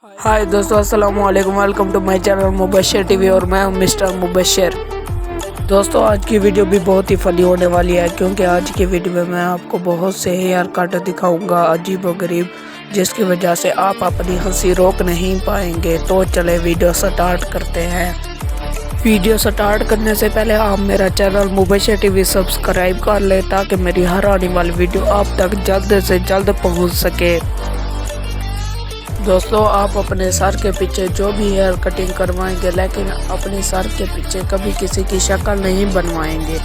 हाय दोस्तों, अस्सलाम वालेकुम। Welcome to my channel Mubashar TV और मैं हूं मिस्टर मुबशर। दोस्तों, आज की वीडियो भी बहुत ही फनी होने वाली है, क्योंकि आज की वीडियो में मैं आपको बहुत से हेयर कट दिखाऊंगा अजीब व गरीब, जिसकी वजह से आप अपनी हंसी रोक नहीं पाएंगे। तो चले वीडियो स्टार्ट करते हैं। वीडियो स्टार्ट करने से पहले आप मेरा चैनल मुबशर टीवी सब्सक्राइब कर ले, ताकि मेरी हर आने वाली वीडियो आप तक जल्द से जल्द पहुँच सके। दोस्तों, आप अपने सर के पीछे जो भी हेयर कटिंग करवाएंगे, लेकिन अपने सर के पीछे कभी किसी की शक्ल नहीं बनवाएंगे।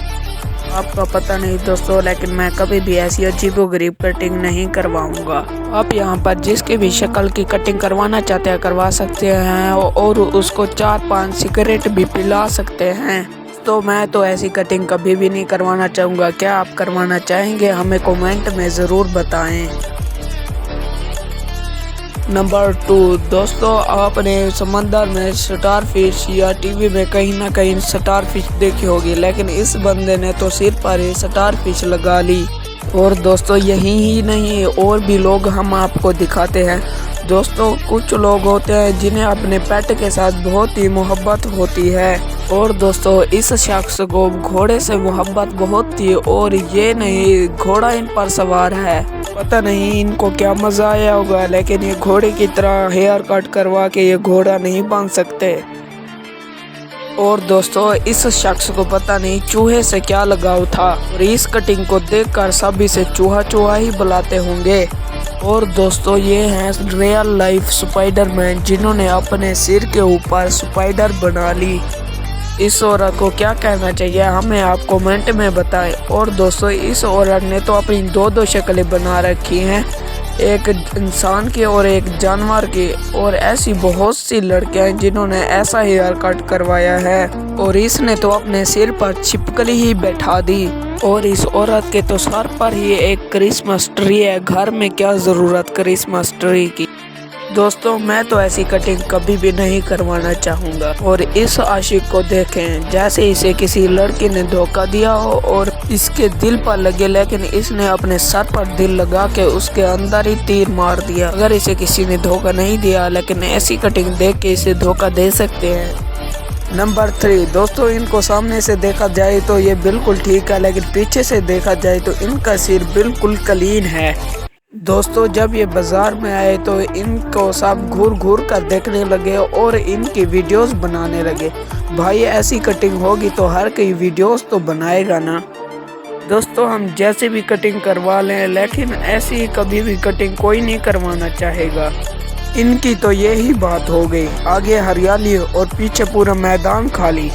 आपका पता नहीं दोस्तों, लेकिन मैं कभी भी ऐसी अजीबोगरीब कटिंग नहीं करवाऊंगा। आप यहां पर जिसकी भी शक्ल की कटिंग करवाना चाहते हैं करवा सकते हैं, और उसको 4-5 सिगरेट भी पिला सकते हैं। तो मैं तो ऐसी कटिंग कभी भी नहीं करवाना चाहूँगा। क्या आप करवाना चाहेंगे? हमें कमेंट में ज़रूर बताएँ। नंबर 2, दोस्तों, आपने समंदर में स्टार फिश या टीवी में कहीं ना कहीं स्टार फिश देखी होगी, लेकिन इस बंदे ने तो सिर पर ही स्टार फिश लगा ली। और दोस्तों, यही ही नहीं, और भी लोग हम आपको दिखाते हैं। दोस्तों, कुछ लोग होते हैं जिन्हें अपने पेट के साथ बहुत ही मोहब्बत होती है, और दोस्तों इस शख्स को घोड़े से मोहब्बत बहुत थी, और ये नहीं, घोड़ा इन पर सवार है। पता नहीं इनको क्या मजा आया होगा, लेकिन ये घोड़े की तरह हेयर कट करवा के ये घोड़ा नहीं बन सकते। और दोस्तों, इस शख्स को पता नहीं चूहे से क्या लगाव था, और इस कटिंग को देखकर सभी से चूहा चूहा ही बुलाते होंगे। और दोस्तों, ये हैं रियल लाइफ स्पाइडरमैन, जिन्होंने अपने सिर के ऊपर स्पाइडर बना ली। इस औरत को क्या कहना चाहिए, हमें आप कमेंट में बताएं। और दोस्तों, इस औरत ने तो अपनी दो शक्लें बना रखी हैं, एक इंसान की और एक जानवर की। और ऐसी बहुत सी लड़कियां हैं जिन्होंने ऐसा हेयर कट करवाया है, और इसने तो अपने सिर पर छिपकली ही बैठा दी। और इस औरत के तो सर पर ही एक क्रिसमस ट्री है। घर में क्या ज़रूरत क्रिसमस ट्री की। दोस्तों, मैं तो ऐसी कटिंग कभी भी नहीं करवाना चाहूँगा। और इस आशिक को देखें, जैसे इसे किसी लड़की ने धोखा दिया हो और इसके दिल पर लगे, लेकिन इसने अपने सर पर दिल लगा के उसके अंदर ही तीर मार दिया। अगर इसे किसी ने धोखा नहीं दिया, लेकिन ऐसी कटिंग देख के इसे धोखा दे सकते हैं। नंबर 3, दोस्तों, इनको सामने से देखा जाए तो ये बिल्कुल ठीक है, लेकिन पीछे से देखा जाए तो इनका सिर बिल्कुल क्लीन है। दोस्तों, जब ये बाजार में आए तो इनको सब घूर घूर कर देखने लगे और इनकी वीडियोस बनाने लगे। भाई, ऐसी कटिंग होगी तो हर कोई वीडियोस तो बनाएगा ना। दोस्तों, हम जैसे भी कटिंग करवा लें, लेकिन ऐसी कभी भी कटिंग कोई नहीं करवाना चाहेगा। इनकी तो यही बात हो गई, आगे हरियाली और पीछे पूरा मैदान खाली।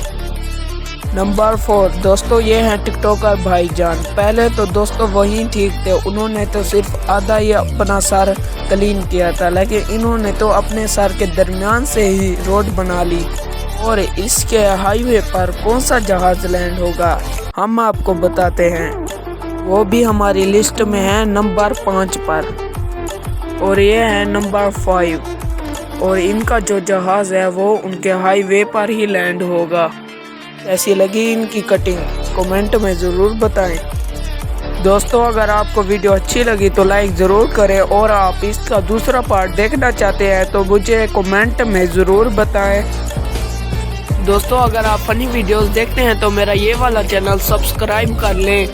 नंबर 4, दोस्तों, ये हैं टिकटॉकर भाईजान। पहले तो दोस्तों वही ठीक थे, उन्होंने तो सिर्फ आधा ही अपना सर क्लीन किया था, लेकिन इन्होंने तो अपने सर के दरमियान से ही रोड बना ली। और इसके हाईवे पर कौन सा जहाज लैंड होगा, हम आपको बताते हैं। वो भी हमारी लिस्ट में है नंबर 5 पर, और ये है नंबर 5। और इनका जो जहाज है वो उनके हाईवे पर ही लैंड होगा। ऐसी लगी इनकी कटिंग, कमेंट में ज़रूर बताएं। दोस्तों, अगर आपको वीडियो अच्छी लगी तो लाइक ज़रूर करें, और आप इसका दूसरा पार्ट देखना चाहते हैं तो मुझे कमेंट में ज़रूर बताएं। दोस्तों, अगर आप फनी वीडियोस देखते हैं तो मेरा ये वाला चैनल सब्सक्राइब कर लें।